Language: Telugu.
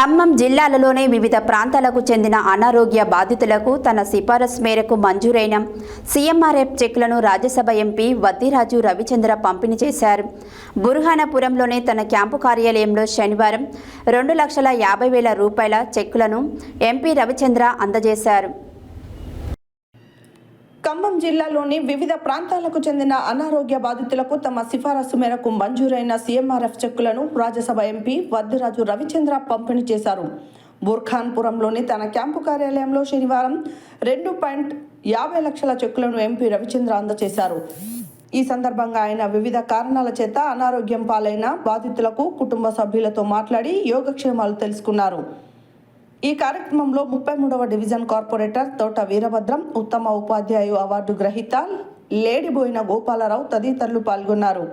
ఖమ్మం జిల్లాలలోని వివిధ ప్రాంతాలకు చెందిన అనారోగ్య బాధితులకు తన సిఫారసు మేరకు మంజూరైన సీఎంఆర్ఎఫ్ చెక్లను రాజ్యసభ ఎంపీ వద్దిరాజు రవిచంద్ర పంపిణీ చేశారు. బుర్హానపురంలోని తన క్యాంపు కార్యాలయంలో శనివారం 2,50,000 రూపాయల చెక్కులను ఎంపీ రవిచంద్ర అందజేశారు. ఖమ్మం జిల్లాలోని వివిధ ప్రాంతాలకు చెందిన అనారోగ్య బాధితులకు తమ సిఫారసు మేరకు మంజూరైన సీఎంఆర్ఎఫ్ చెక్కులను రాజ్యసభ ఎంపీ వద్దిరాజు రవిచంద్ర పంపిణీ చేశారు. బుర్ఖాన్పురంలోని తన క్యాంపు కార్యాలయంలో శనివారం 2.50 లక్షల చెక్కులను ఎంపీ రవిచంద్ర అందజేశారు. ఈ సందర్భంగా ఆయన వివిధ కారణాల చేత అనారోగ్యం పాలైన బాధితులకు కుటుంబ సభ్యులతో మాట్లాడి యోగక్షేమాలు తెలుసుకున్నారు. ఈ కార్యక్రమంలో 33వ డివిజన్ కార్పొరేటర్ తోట వీరభద్రం, ఉత్తమ ఉపాధ్యాయు అవార్డు గ్రహీత లేడిబోయిన గోపాలరావు తదితరులు పాల్గొన్నారు.